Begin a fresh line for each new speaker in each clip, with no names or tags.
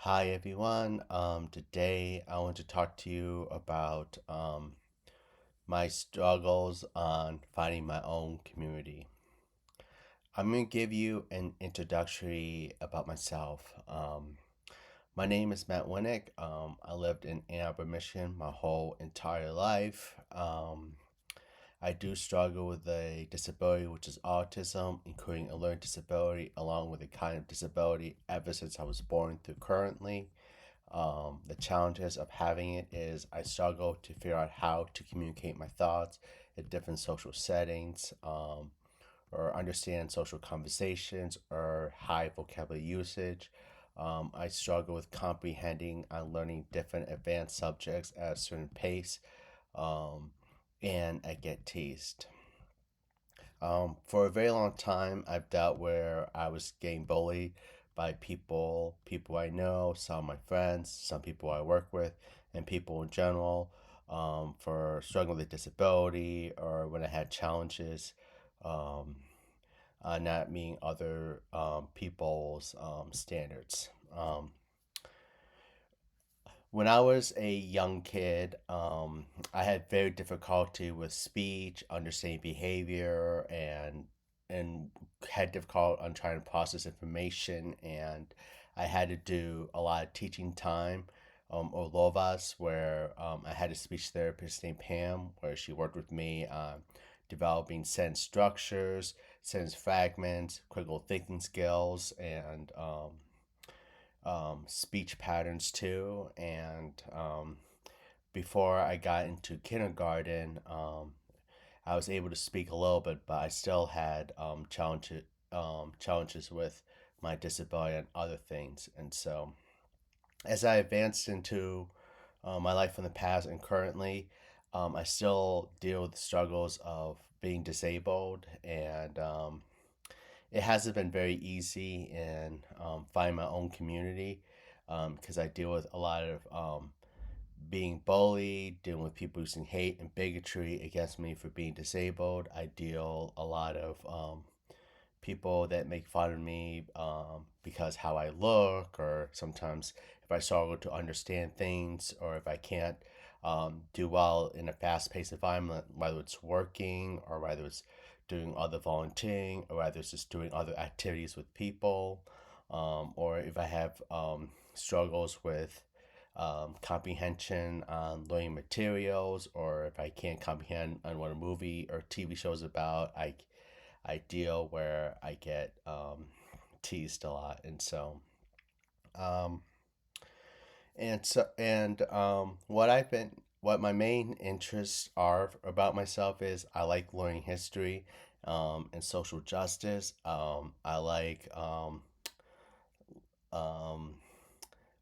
Hi everyone. Today I want to talk to you about my struggles on finding my own community. I'm going to give you an introductory about myself. My name is Matt Winnick. I lived in Ann Arbor, Michigan my whole entire life. I do struggle with a disability, which is autism, including a learning disability, along with a kind of disability ever since I was born through currently. The challenges of having it is I struggle to figure out how to communicate my thoughts in different social settings, or understand social conversations or high vocabulary usage. I struggle with comprehending and learning different advanced subjects at a certain pace, um, and I get teased. For a very long time, I've dealt where I was getting bullied by people I know, some of my friends, some people I work with, and people in general, for struggling with a disability or when I had challenges, um, not meeting other people's standards. When I was a young kid, I had very difficulty with speech, understanding behavior, and had difficulty on trying to process information. And I had to do a lot of teaching time, or lovas, where I had a speech therapist named Pam, where she worked with me on developing sentence structures, sentence fragments, critical thinking skills, and speech patterns too. And before I got into kindergarten, I was able to speak a little bit, but I still had challenges with my disability and other things. And so, as I advanced into my life in the past and currently, I still deal with the struggles of being disabled, and it hasn't been very easy in finding my own community, because I deal with a lot of being bullied, dealing with people using hate and bigotry against me for being disabled. I deal a lot of people that make fun of me because how I look, or sometimes if I struggle to understand things, or if I can't do well in a fast-paced environment, whether it's working or whether it's doing other volunteering or whether it's just doing other activities with people, or if I have struggles with comprehension on learning materials, or if I can't comprehend on what a movie or TV show is about, I deal where I get teased a lot, and so um, what my main interests are about myself is I like learning history, and social justice. I like um,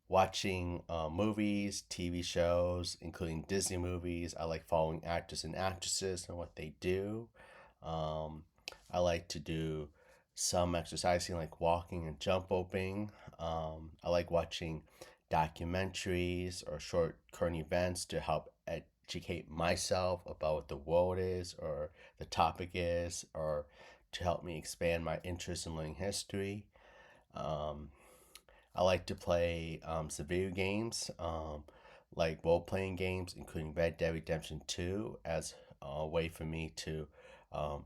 watching movies, TV shows, including Disney movies. I like following actors and actresses and what they do. Um, I like to do some exercising, like walking and jump roping. I like watching documentaries or short current events to help educate myself about what the world is or the topic is, or to help me expand my interest in learning history. Um, I like to play some video games, like role playing games, including Red Dead Redemption 2, as a way for me to um,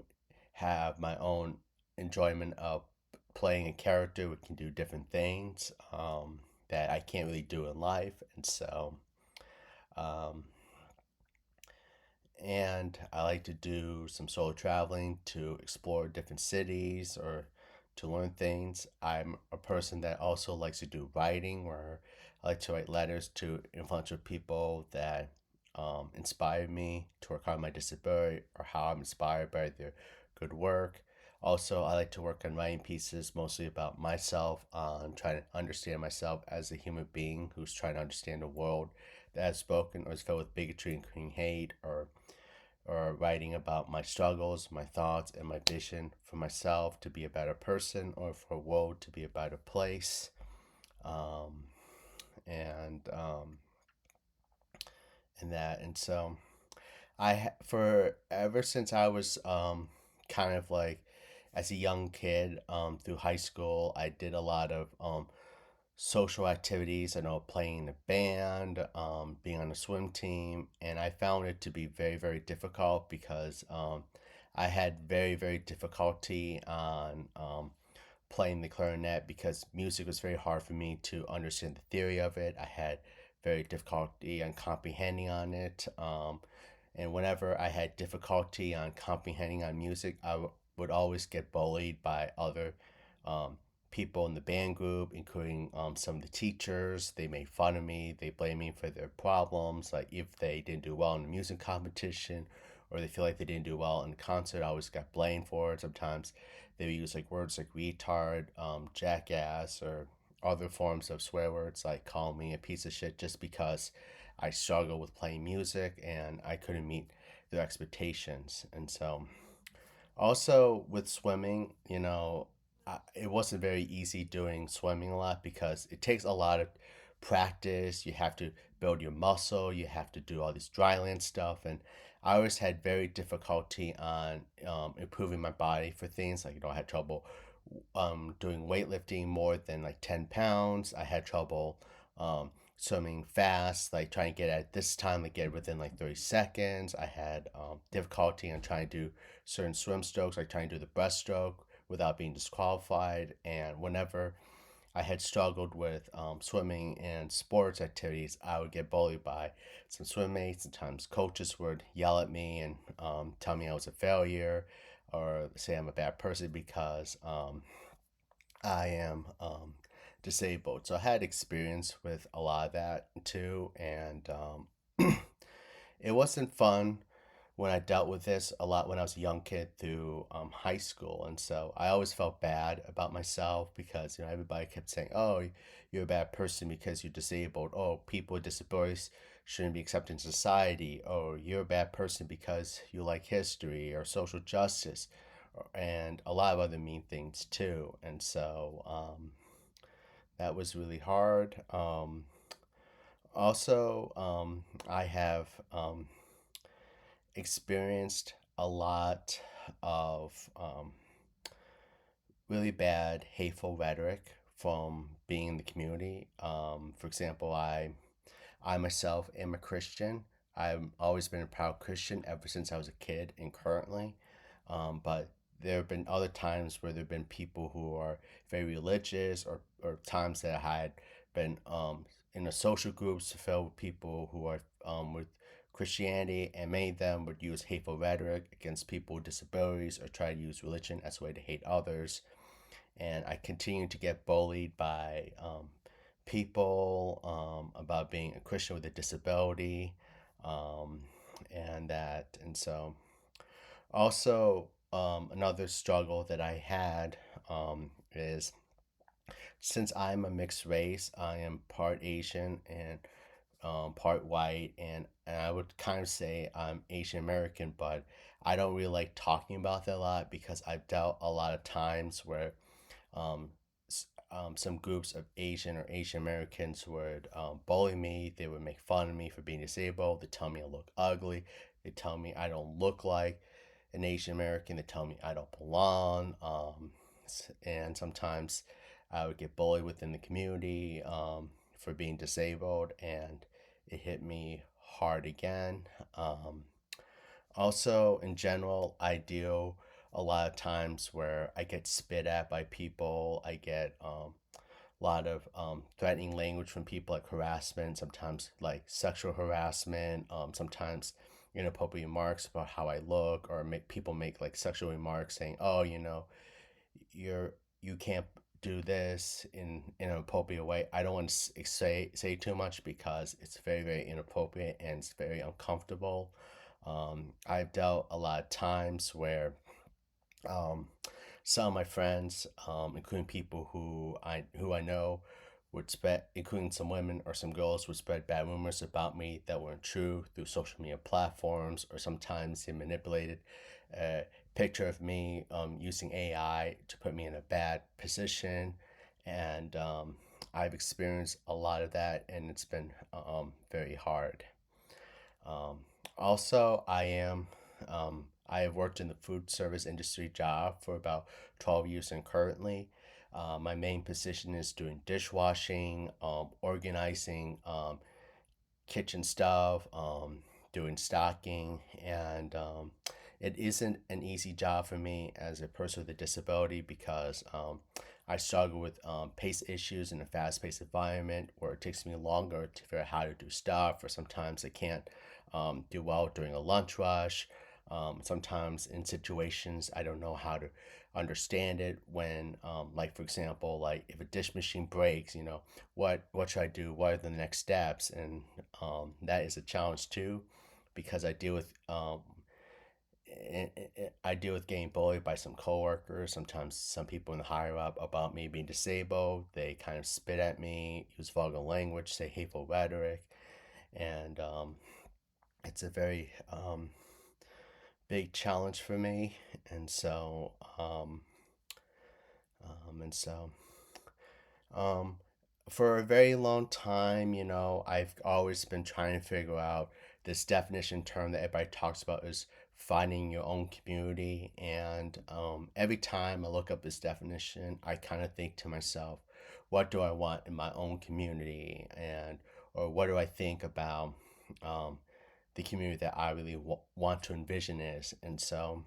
have my own enjoyment of playing a character who can do different things that I can't really do in life. Um, and I like to do some solo traveling to explore different cities or to learn things. I'm a person that also likes to do writing, where I like to write letters to influential people that inspire me to work on my disability, or how I'm inspired by their good work. Also, I like to work on writing pieces mostly about myself, on trying to understand myself as a human being who's trying to understand a world that is spoken or is filled with bigotry and hate, or writing about my struggles, my thoughts, and my vision for myself to be a better person, or for a world to be a better place. Um, and and that, and so for ever since I was kind of like as a young kid, through high school, I did a lot of social activities. I know playing in a band, being on a swim team, and I found it to be very, very difficult because I had very, very difficulty on playing the clarinet because music was very hard for me to understand the theory of it. I had very difficulty on comprehending on it. And whenever I had difficulty on comprehending on music, would always get bullied by other um, people in the band group, including some of the teachers. They made fun of me. They blamed me for their problems. Like if they didn't do well in the music competition or they feel like they didn't do well in the concert, I always got blamed for it. Sometimes they would use like words like retard, jackass, or other forms of swear words like call me a piece of shit just because I struggle with playing music and I couldn't meet their expectations. And so also with swimming, it wasn't very easy doing swimming a lot because it takes a lot of practice. You have to build your muscle, you have to do all this dry land stuff. And I always had very difficulty on improving my body for things. Like, I had trouble doing weightlifting more than like 10 pounds. I had trouble swimming fast, like trying to get at this time, like get within like 30 seconds. I had difficulty in trying to do certain swim strokes, like trying to do the breaststroke without being disqualified. And whenever I had struggled with swimming and sports activities, I would get bullied by some swim mates. Sometimes coaches would yell at me and tell me I was a failure or say I'm a bad person because I am disabled. So I had experience with a lot of that too. And it wasn't fun when I dealt with this a lot when I was a young kid through high school. And so I always felt bad about myself because, everybody kept saying, oh, you're a bad person because you're disabled. Oh, people with disabilities shouldn't be accepted in society. Oh, you're a bad person because you like history or social justice and a lot of other mean things too. And so that was really hard. I have experienced a lot of really bad, hateful rhetoric from being in the community. For example, I myself am a Christian. I've always been a proud Christian ever since I was a kid and currently. But there have been other times where there have been people who are very religious, or times that I had been in a social groups filled with people who are with Christianity, and many of them would use hateful rhetoric against people with disabilities or try to use religion as a way to hate others. And I continue to get bullied by people about being a Christian with a disability, um, and so also another struggle that I had is since I'm a mixed race, I am part Asian and part white, and I would kind of say I'm Asian American, but I don't really like talking about that a lot because I've dealt a lot of times where um, some groups of Asian or Asian Americans would bully me. They would make fun of me for being disabled. They tell me I look ugly. They tell me I don't look like an Asian American. They tell me I don't belong. And sometimes I would get bullied within the community for being disabled, and it hit me hard again. Um, Also, in general, I deal a lot of times where I get spit at by people. I get a lot of threatening language from people, like harassment, sometimes like sexual harassment, sometimes inappropriate remarks about how I look, or people make like sexual remarks saying, "Oh, you can't do this in an appropriate way." I don't want to say too much because it's very, very inappropriate and it's very uncomfortable. I've dealt a lot of times where um, some of my friends, including people who I know, would spread, including some women or some girls, would spread bad rumors about me that weren't true through social media platforms, or sometimes they manipulated a picture of me using AI to put me in a bad position, and I've experienced a lot of that, and it's been very hard. Um, Also, I have worked in the food service industry job for about 12 years and currently. My main position is doing dishwashing, organizing kitchen stuff, doing stocking, and it isn't an easy job for me as a person with a disability because I struggle with pace issues in a fast-paced environment where it takes me longer to figure out how to do stuff, or sometimes I can't do well during a lunch rush. Sometimes in situations I don't know how to understand it when, like for example, like if a dish machine breaks, what should I do? What are the next steps? And that is a challenge too, because I deal with getting bullied by some coworkers. Sometimes some people in the higher up about me being disabled. They kind of spit at me, use vulgar language, say hateful rhetoric, and it's a very big challenge for me. And so, and so Um, for a very long time, I've always been trying to figure out this definition term that everybody talks about is finding your own community. And every time I look up this definition, I kind of think to myself, what do I want in my own community? Or what do I think about um, the community that I really want to envision is? And so,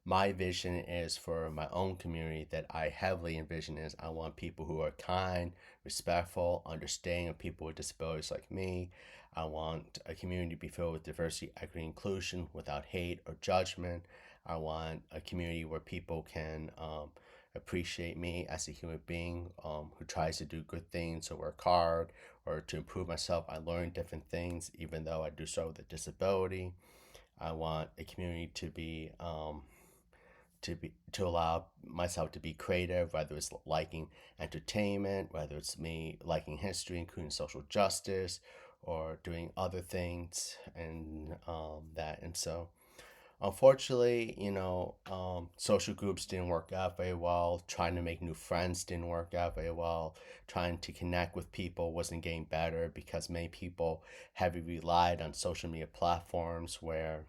my vision is for my own community that I heavily envision is I want people who are kind, respectful, understanding of people with disabilities like me. I want a community to be filled with diversity, equity, inclusion without hate or judgment. I want a community where people can appreciate me as a human being who tries to do good things or work hard or to improve myself. I learn different things even though I do so with a disability. I want a community to allow myself to be creative, whether it's liking entertainment, whether it's me liking history, including social justice, or doing other things and that. And so, unfortunately, social groups didn't work out very well. Trying to make new friends didn't work out very well. Trying to connect with people wasn't getting better because many people heavily relied on social media platforms where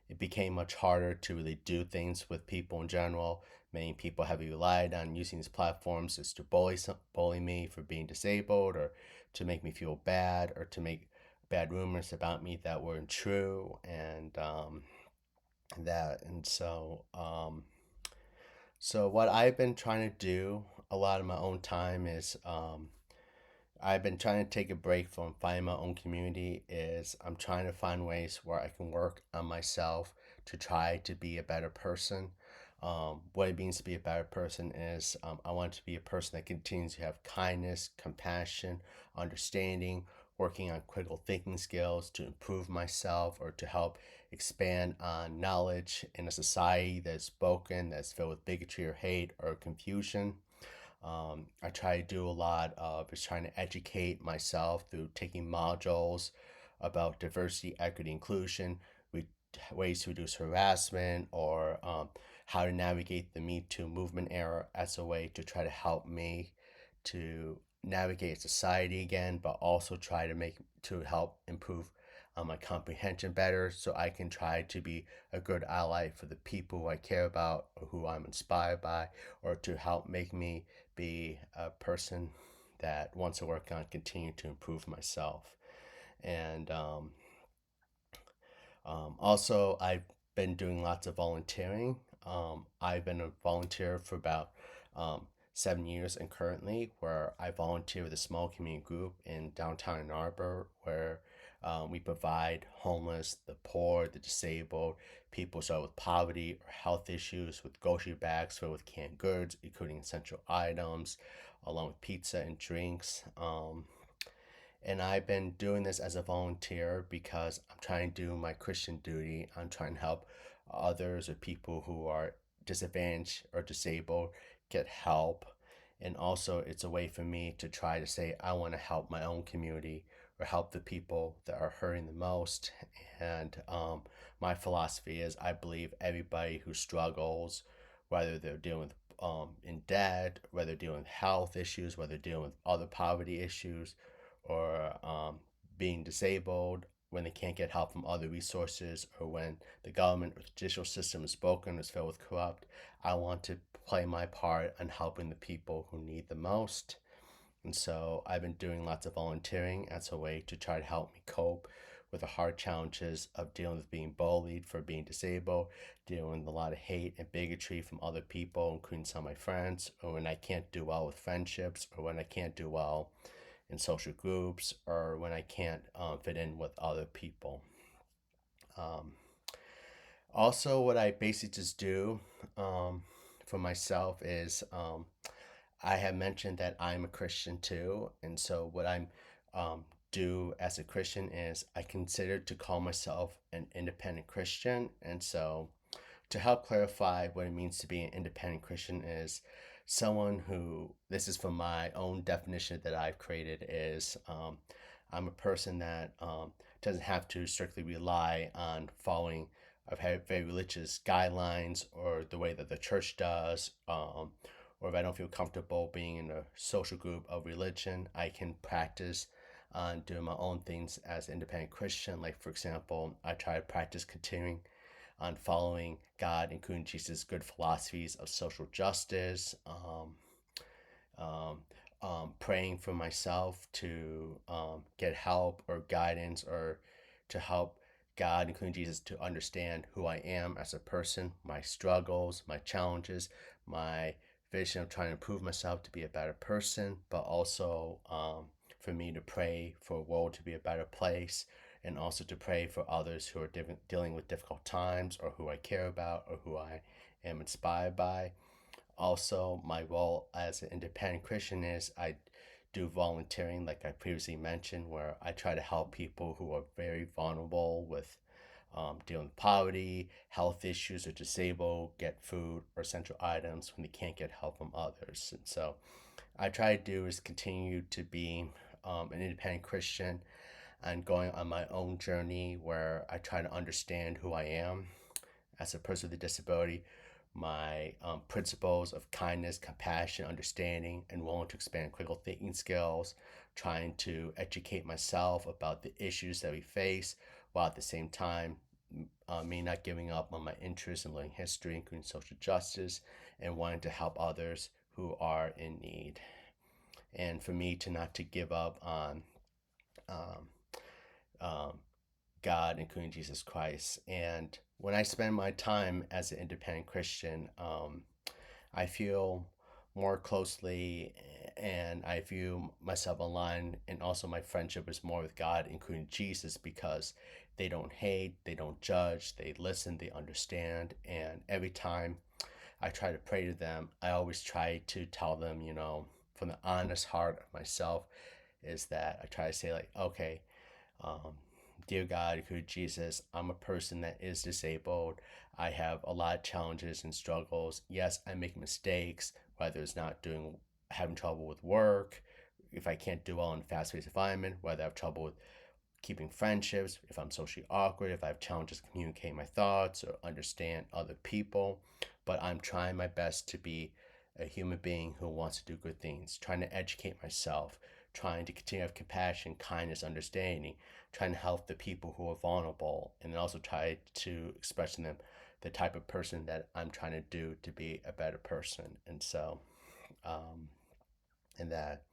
it became much harder to really do things with people in general. Many people have relied on using these platforms as to bully me for being disabled, or to make me feel bad, or to make bad rumors about me that weren't true, and that. And so what I've been trying to do a lot of my own time is I've been trying to take a break from finding my own community. Is I'm trying to find ways where I can work on myself to try to be a better person. What it means to be a better person is I want to be a person that continues to have kindness, compassion, understanding, working on critical thinking skills to improve myself or to help expand on knowledge in a society that's broken, that's filled with bigotry or hate or confusion. I try to do a lot of is trying to educate myself through taking modules about diversity, equity, inclusion, we, ways to reduce harassment, or how to navigate the Me Too movement era as a way to try to help me to navigate society again, but also try to help improve my comprehension better so I can try to be a good ally for the people who I care about or who I'm inspired by, or to help make me be a person that wants to work on continue to improve myself. And also, I've been doing lots of volunteering. I've been a volunteer for about 7 years, and currently, where I volunteer with a small community group in downtown Ann Arbor, where we provide homeless, the poor, the disabled, people struggling with poverty or health issues with grocery bags filled with canned goods, including essential items, along with pizza and drinks. And I've been doing this as a volunteer because I'm trying to do my Christian duty. I'm trying to help others or people who are disadvantaged or disabled get help. And also, it's a way for me to try to say, I want to help my own community or help the people that are hurting the most. And my philosophy is I believe everybody who struggles, whether they're dealing with in debt, whether they're dealing with health issues, whether they're dealing with other poverty issues, or being disabled, when they can't get help from other resources, or when the government or judicial system is broken, is filled with corrupt. I want to play my part in helping the people who need the most. And so I've been doing lots of volunteering as a way to try to help me cope with the hard challenges of dealing with being bullied for being disabled, dealing with a lot of hate and bigotry from other people, including some of my friends, or when I can't do well with friendships, or when I can't do well in social groups, or when I can't fit in with other people. Um, Also, what I basically just do um, for myself is I have mentioned that I'm a Christian too, and so what I'm do as a Christian is I consider to call myself an independent Christian, and so to help clarify what it means to be an independent Christian is someone who, this is from my own definition that I've created, is I'm a person that doesn't have to strictly rely on following of very religious guidelines or the way that the church does, or if I don't feel comfortable being in a social group of religion, I can practice on doing my own things as an independent Christian. Like, for example, I try to practice continuing on following God, including Jesus' good philosophies of social justice, um, praying for myself to get help or guidance or to help God, including Jesus, to understand who I am as a person, my struggles, my challenges, my vision of trying to improve myself to be a better person, but also for me to pray for a world to be a better place and also to pray for others who are dealing with difficult times or who I care about or who I am inspired by. Also, my role as an independent Christian is I do volunteering, like I previously mentioned, where I try to help people who are very vulnerable with dealing with poverty, health issues, or disabled, get food or essential items when they can't get help from others. And so, I try to do is continue to be an independent Christian and going on my own journey where I try to understand who I am as a person with a disability, my principles of kindness, compassion, understanding, and willing to expand critical thinking skills, trying to educate myself about the issues that we face, while at the same time, me not giving up on my interest in learning history, including social justice, and wanting to help others who are in need. And for me to not to give up on um, um, God, including Jesus Christ. And when I spend my time as an independent Christian, I feel more closely and I view myself aligned, and also my friendship is more with God, including Jesus, because they don't hate, they don't judge, they listen, they understand. And every time I try to pray to them, I always try to tell them, from the honest heart of myself, is that I try to say, like, okay, um, dear God, through Jesus, I'm a person that is disabled. I have a lot of challenges and struggles. Yes, I make mistakes, whether it's not doing, having trouble with work, if I can't do well in a fast-paced environment, whether I have trouble with keeping friendships, if I'm socially awkward, if I have challenges communicating my thoughts or understand other people. But I'm trying my best to be a human being who wants to do good things, trying to educate myself, trying to continue to have compassion, kindness, understanding, trying to help the people who are vulnerable, and then also try to express to them the type of person that I'm trying to do to be a better person. And so, um, and that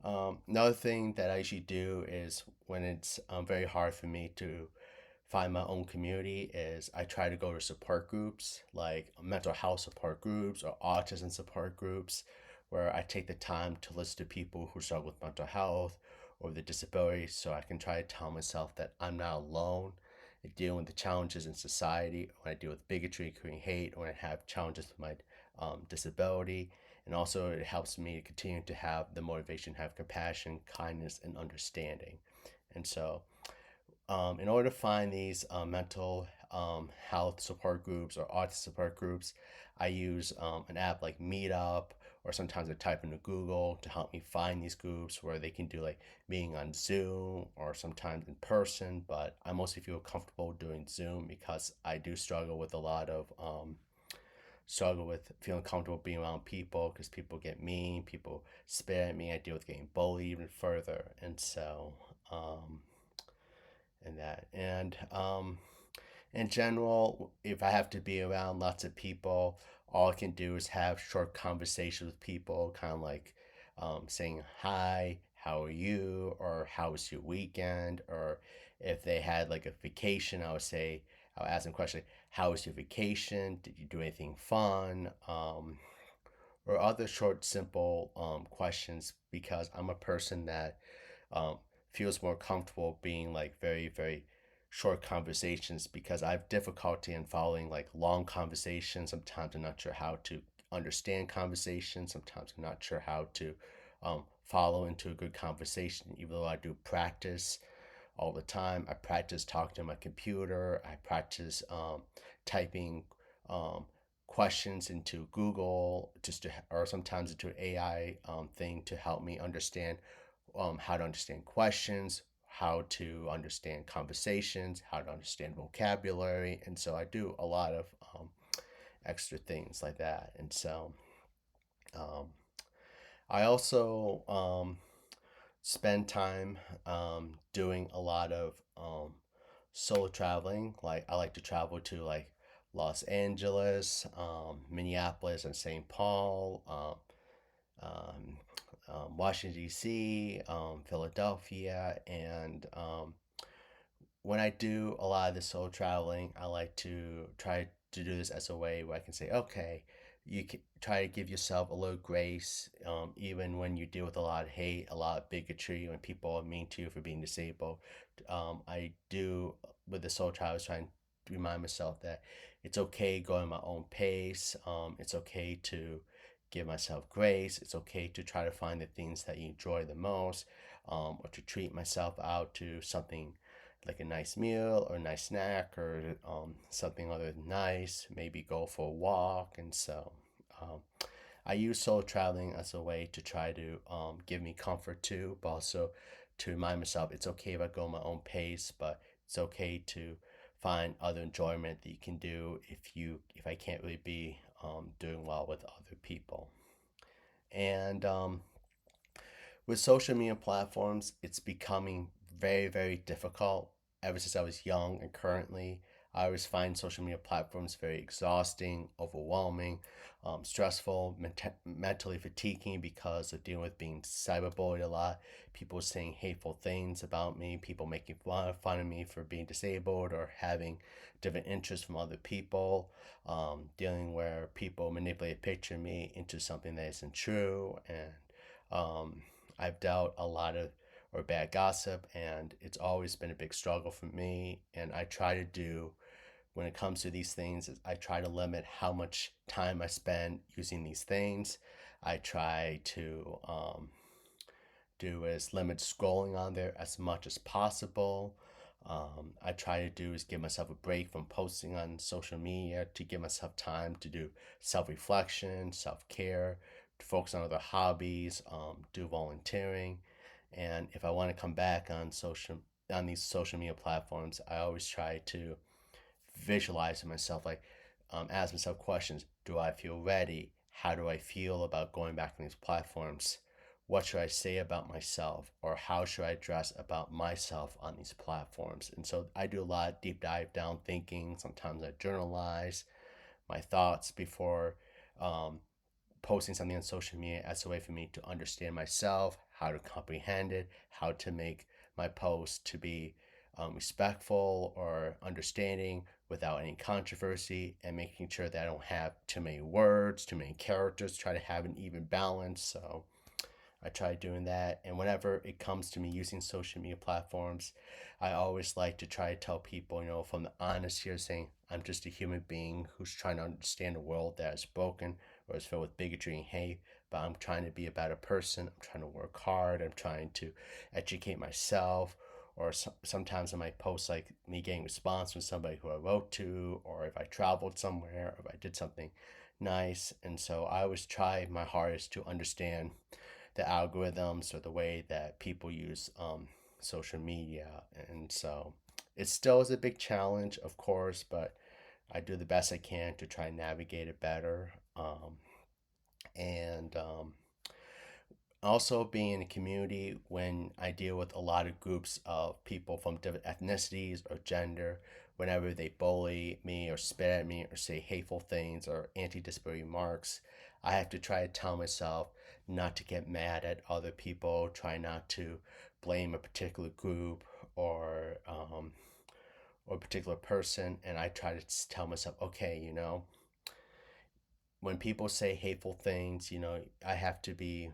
another thing that I usually do is when it's very hard for me to find my own community is I try to go to support groups like mental health support groups or autism support groups where I take the time to listen to people who struggle with mental health or the disability so I can try to tell myself that I'm not alone in dealing with the challenges in society when I deal with bigotry, creating hate, or when I have challenges with my disability. And also it helps me to continue to have the motivation, have compassion, kindness, and understanding. And so in order to find these mental health support groups or autism support groups, I use an app like Meetup, or sometimes I type into Google to help me find these groups where they can do like meeting on Zoom or sometimes in person. But I mostly feel comfortable doing Zoom because I do struggle with feeling comfortable being around people because people get mean, people spit at me. I deal with getting bullied even further, and so um, and that in general, if I have to be around lots of people, all I can do is have short conversations with people, kind of like saying hi, how are you, or how was your weekend, or if they had like a vacation, I'll ask them a question, how was your vacation? Did you do anything fun? Or other short, simple questions, because I'm a person that um, feels more comfortable being like very, very short conversations, because I have difficulty in following like long conversations. Sometimes I'm not sure how to understand conversations. Sometimes I'm not sure how to follow into a good conversation, even though I do practice all the time. I practice talking to my computer. I practice typing um, questions into Google, or sometimes into an AI thing to help me understand how to understand questions, how to understand conversations, how to understand vocabulary. And so I do a lot of extra things like that. And so um, I also spend time doing a lot of solo traveling. Like I like to travel to like Los Angeles, Minneapolis, and St. Paul, Washington D.C., Philadelphia, and when I do a lot of this solo traveling, I like to try to do this as a way where I can say, okay, you can try to give yourself a little grace, even when you deal with a lot of hate, a lot of bigotry, when people are mean to you for being disabled. I do with the solo travel, I was trying to remind myself that it's okay going at my own pace. It's okay to give myself grace. It's okay to try to find the things that you enjoy the most, or to treat myself out to something like a nice meal or a nice snack, or something other than nice, maybe go for a walk. And so um, I use solo traveling as a way to try to give me comfort too, but also to remind myself it's okay if I go my own pace, but it's okay to find other enjoyment that you can do if I can't really be doing well with other people. And with social media platforms, it's becoming very, very difficult ever since I was young and currently. I always find social media platforms very exhausting, overwhelming, stressful, mentally fatiguing because of dealing with being cyberbullied a lot. People saying hateful things about me, people making fun of me for being disabled or having different interests from other people, dealing where people manipulate a picture of me into something that isn't true. And um, I've dealt a lot of or bad gossip, and it's always been a big struggle for me. And I try to do when it comes to these things is I try to limit how much time I spend using these things. I try to do is limit scrolling on there as much as possible. I try to do is give myself a break from posting on social media to give myself time to do self reflection, self care, to focus on other hobbies, do volunteering. And if I want to come back on these social media platforms, I always try to visualize myself, like ask myself questions. Do I feel ready? How do I feel about going back on these platforms? What should I say about myself, or how should I dress about myself on these platforms? And so I do a lot of deep dive down thinking. Sometimes I journalize my thoughts before um, posting something on social media as a way for me to understand myself, how to comprehend it, how to make my post to be respectful or understanding without any controversy, and making sure that I don't have too many words, too many characters, try to have an even balance. So I try doing that. And whenever it comes to me using social media platforms, I always like to try to tell people, from the honest here, saying I'm just a human being who's trying to understand a world that is broken or is filled with bigotry and hate. But I'm trying to be a better person. I'm trying to work hard. I'm trying to educate myself. Or sometimes I might post like me getting response from somebody who I wrote to, or if I traveled somewhere, or if I did something nice. And so I always try my hardest to understand the algorithms or the way that people use social media. And so it still is a big challenge, of course, but I do the best I can to try and navigate it better. And Also, being in a community when I deal with a lot of groups of people from different ethnicities or gender, whenever they bully me or spit at me or say hateful things or anti-disability remarks, I have to try to tell myself not to get mad at other people, try not to blame a particular group or a particular person, and I try to tell myself, okay, when people say hateful things, I have to be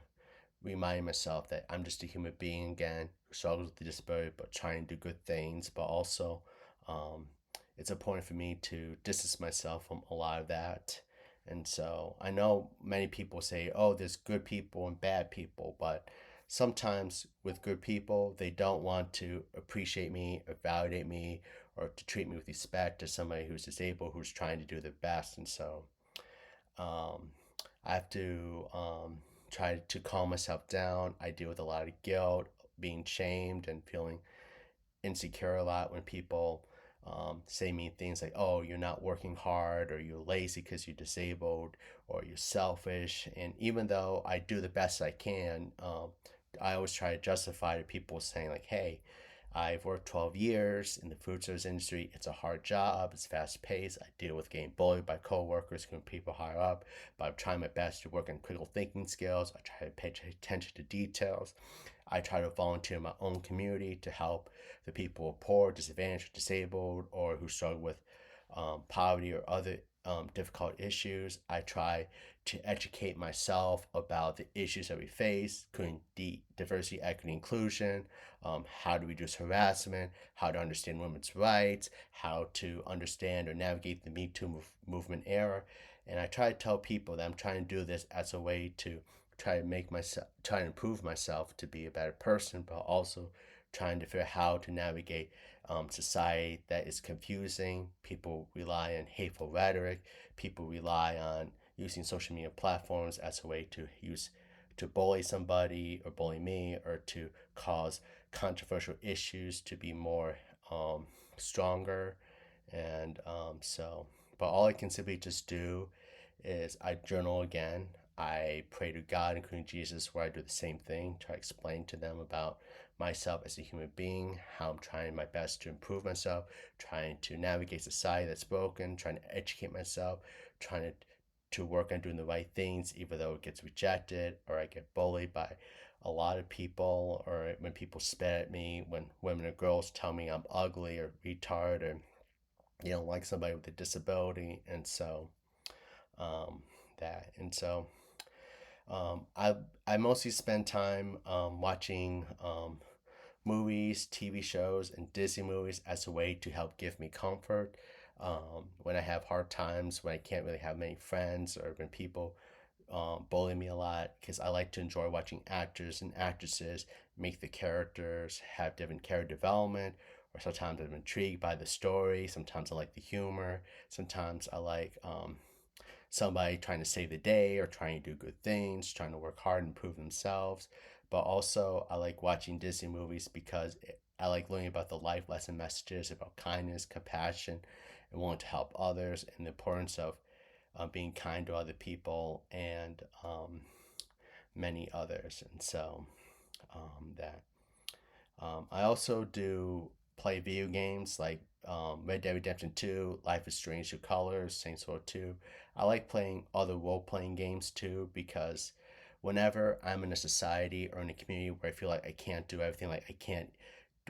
reminding myself that I'm just a human being again who struggles with the disability, but trying to do good things. But also, um, it's important for me to distance myself from a lot of that. And so I know many people say, oh, there's good people and bad people, but sometimes with good people, they don't want to appreciate me or validate me or to treat me with respect as somebody who's disabled, who's trying to do their best. And so um, I have to try to calm myself down. I deal with a lot of guilt, being shamed, and feeling insecure a lot when people say mean things like, oh, you're not working hard, or you're lazy because you're disabled, or you're selfish. And even though I do the best I can, I always try to justify to people saying, like, hey, I've worked 12 years in the food service industry. It's a hard job. It's fast paced. I deal with getting bullied by coworkers and people higher up, but I'm trying my best to work on critical thinking skills. I try to pay attention to details. I try to volunteer in my own community to help the people who are poor, disadvantaged, disabled, or who struggle with poverty or other difficult issues. I try to educate myself about the issues that we face, including diversity, equity, inclusion, how to reduce harassment, how to understand women's rights, how to understand or navigate the Me Too movement era. And I try to tell people that I'm trying to do this as a way to try to improve myself to be a better person, but also trying to figure out how to navigate society that is confusing. People rely on hateful rhetoric. People rely on using social media platforms as a way to bully somebody or bully me or to cause controversial issues to be more stronger. And but all I can simply just do is I journal again. I pray to God, including Jesus, where I do the same thing, try to explain to them about myself as a human being, how I'm trying my best to improve myself, trying to navigate society that's broken, trying to educate myself, trying to work on doing the right things, even though it gets rejected or I get bullied by a lot of people, or when people spit at me, when women or girls tell me I'm ugly or retard or like somebody with a disability, and so um, that, and so I mostly spend time watching movies, TV shows, and Disney movies as a way to help give me comfort when I have hard times, when I can't really have many friends, or when people bully me a lot. Because I like to enjoy watching actors and actresses make the characters have different character development. Or sometimes I'm intrigued by the story. Sometimes I like the humor. Sometimes I like somebody trying to save the day or trying to do good things, trying to work hard and improve themselves. But also, I like watching Disney movies because I like learning about the life lesson messages about kindness, compassion, and wanting to help others, and the importance of being kind to other people and many others. And so that I also do play video games like Red Dead Redemption 2, Life is Strange New Colors, Saints Row 2. I like playing other role playing games too because whenever I'm in a society or in a community where I feel like I can't do everything, like I can't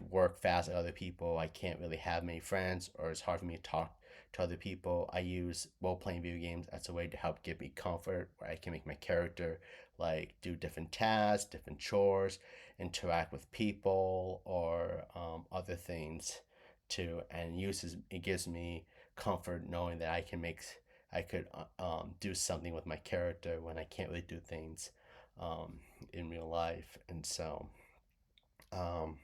work fast like other people, I can't really have many friends, or it's hard for me to talk to other people, I use role playing video games as a way to help give me comfort where I can make my character like do different tasks, different chores, interact with people or other things too, and it gives me comfort knowing that I could do something with my character when I can't really do things in real life. And so um,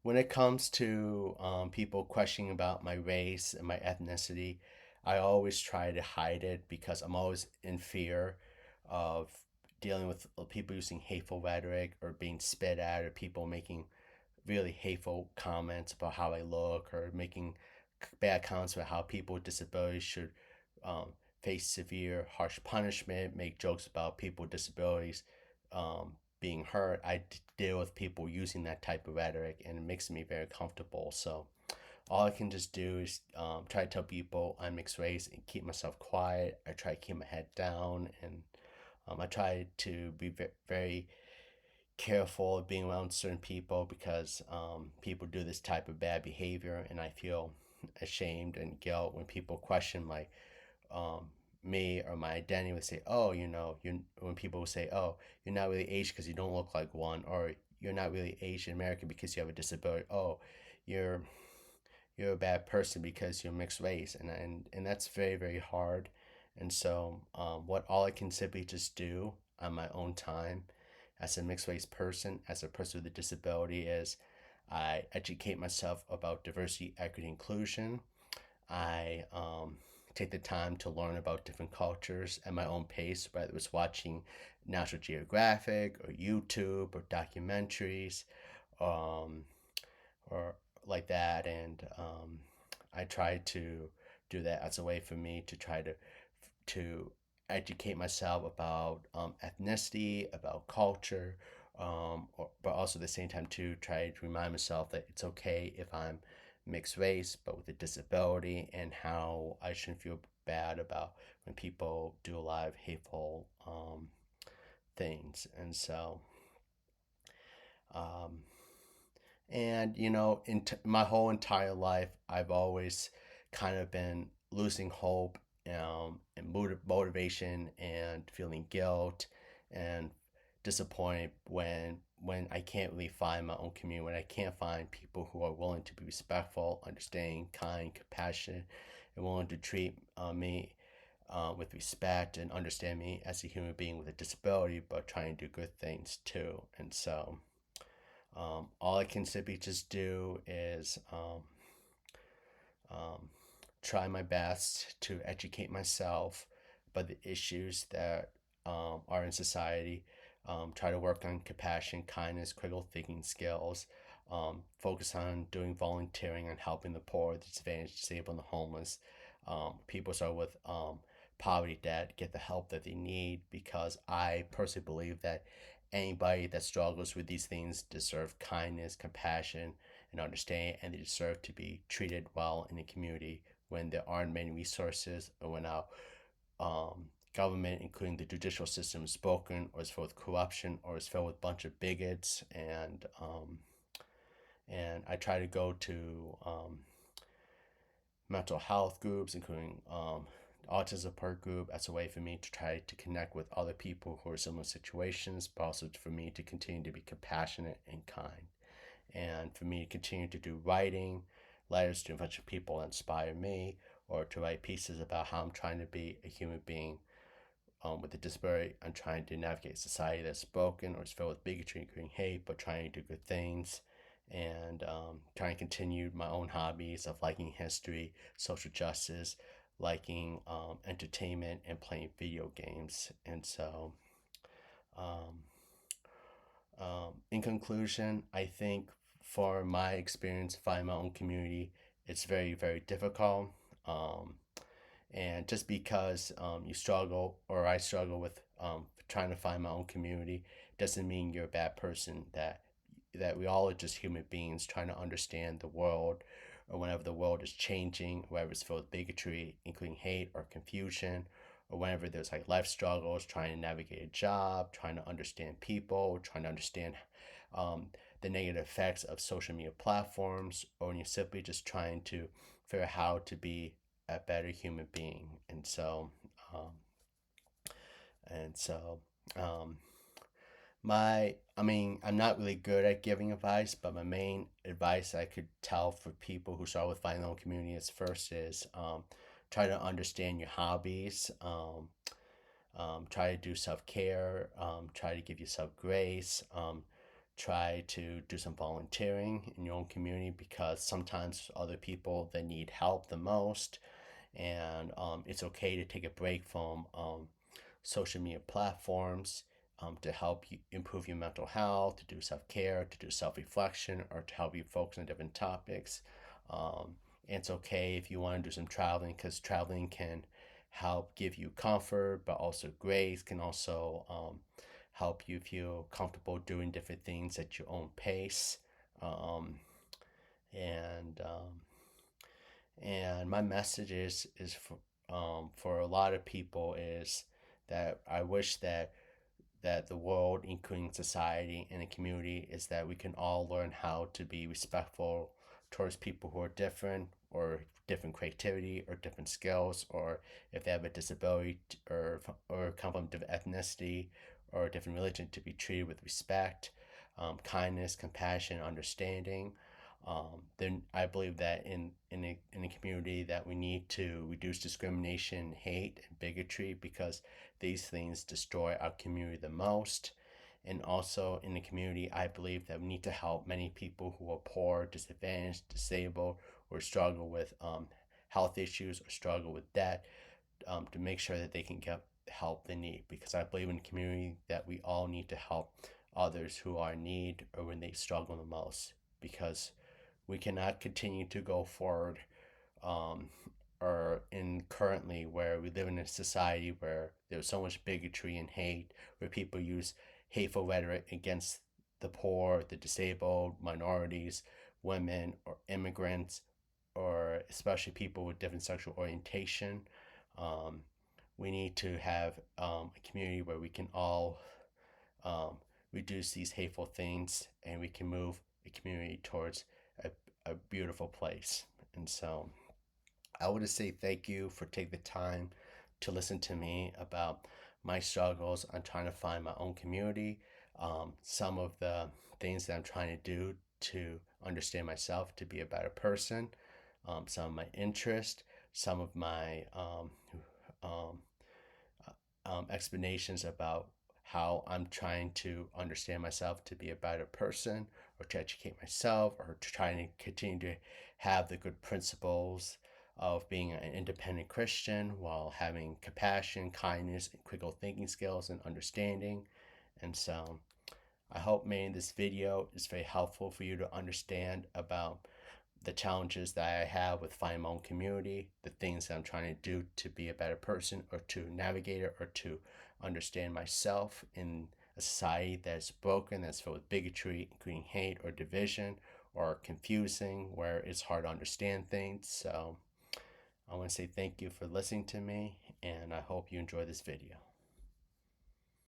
when it comes to people questioning about my race and my ethnicity, I always try to hide it because I'm always in fear of dealing with people using hateful rhetoric or being spit at, or people making really hateful comments about how I look, or making bad comments about how people with disabilities should um, face severe, harsh punishment, make jokes about people with disabilities being hurt. Deal with people using that type of rhetoric, and it makes me very comfortable. So all I can just do is try to tell people I'm mixed race and keep myself quiet. I try to keep my head down, and I try to be very careful of being around certain people because people do this type of bad behavior, and I feel ashamed and guilt when people question my um, me or my identity. Would say, "Oh, you." When people say, "Oh, you're not really Asian because you don't look like one," or "You're not really Asian American because you have a disability." "Oh, you're you're a bad person because you're mixed race," and that's very very hard. And so, what all I can simply just do on my own time as a mixed race person, as a person with a disability, is I educate myself about diversity, equity, inclusion. I take the time to learn about different cultures at my own pace, whether it's watching National Geographic or YouTube or documentaries, um, or like that. And I try to do that as a way for me to try to educate myself about ethnicity, about culture, but also at the same time to try to remind myself that it's okay if I'm mixed race, but with a disability, and how I shouldn't feel bad about when people do a lot of hateful things. Um, And, in my whole entire life, I've always kind of been losing hope, and motivation and feeling guilt and disappointed when I can't really find my own community, when I can't find people who are willing to be respectful, understanding, kind, compassionate, and willing to treat me with respect and understand me as a human being with a disability, but trying to do good things too. And so, all I can simply just do is um, try my best to educate myself about the issues that are in society. Try to work on compassion, kindness, critical thinking skills. Focus on doing volunteering and helping the poor, the disadvantaged, disabled, and the homeless. People start with poverty debt get the help that they need, because I personally believe that anybody that struggles with these things deserve kindness, compassion, and understanding, and they deserve to be treated well in the community when there aren't many resources, or when our government, including the judicial system, is broken, or is filled with corruption, or is filled with a bunch of bigots. And I try to go to mental health groups, including autism support group, as a way for me to try to connect with other people who are in similar situations, but also for me to continue to be compassionate and kind, and for me to continue to do writing letters to a bunch of people that inspire me, or to write pieces about how I'm trying to be a human being with a disability. I'm trying to navigate a society that's broken or is filled with bigotry, including hate, but trying to do good things, and trying to continue my own hobbies of liking history, social justice, liking entertainment, and playing video games. And so, um, in conclusion, I think for my experience finding my own community, it's very, very difficult. Um, and just because you struggle, or I struggle with trying to find my own community, doesn't mean you're a bad person. That we all are just human beings trying to understand the world, or whenever the world is changing, whether it's filled with bigotry, including hate or confusion, or whenever there's like life struggles, trying to navigate a job, trying to understand people, trying to understand um, the negative effects of social media platforms, or when you're simply just trying to figure out how to be a better human being. Um, and so, um, I'm not really good at giving advice, but my main advice I could tell for people who start with finding their own community is, first is try to understand your hobbies. Try to do self care. Try to give yourself grace. Try to do some volunteering in your own community, because sometimes other people that need help the most, and it's okay to take a break from social media platforms to help you improve your mental health, to do self care, to do self reflection, or to help you focus on different topics. Um, and it's okay if you want to do some traveling, because traveling can help give you comfort, but also grace, can also help you feel comfortable doing different things at your own pace. Um, and And my message is for a lot of people is that I wish that the world, including society and the community, is that we can all learn how to be respectful towards people who are different or different creativity or different skills, or if they have a disability or come from different ethnicity or a different religion, to be treated with respect, kindness, compassion, understanding. Then I believe that in a community that we need to reduce discrimination, hate, and bigotry, because these things destroy our community the most. And also in the community, I believe that we need to help many people who are poor, disadvantaged, disabled, or struggle with health issues or struggle with debt, to make sure that they can get the help they need. Because I believe in a community that we all need to help others who are in need or when they struggle the most. Because we cannot continue to go forward, um, or in currently where we live in a society where there's so much bigotry and hate, where people use hateful rhetoric against the poor, the disabled, minorities, women, or immigrants, or especially people with different sexual orientation. Um, we need to have a community where we can all um, reduce these hateful things, and we can move the community towards a, a beautiful place. And so I want to say thank you for taking the time to listen to me about my struggles on trying to find my own community, some of the things that I'm trying to do to understand myself, to be a better person, some of my interest, some of my um, explanations about how I'm trying to understand myself to be a better person, or to educate myself, or to try and continue to have the good principles of being an independent Christian while having compassion, kindness, and critical thinking skills and understanding. And so I hope making this video is very helpful for you to understand about the challenges that I have with finding my own community, the things that I'm trying to do to be a better person, or to navigate it, or to understand myself in a society that's broken, that's filled with bigotry, including hate or division, or confusing, where it's hard to understand things. So I want to say thank you for listening to me, and I hope you enjoy this video.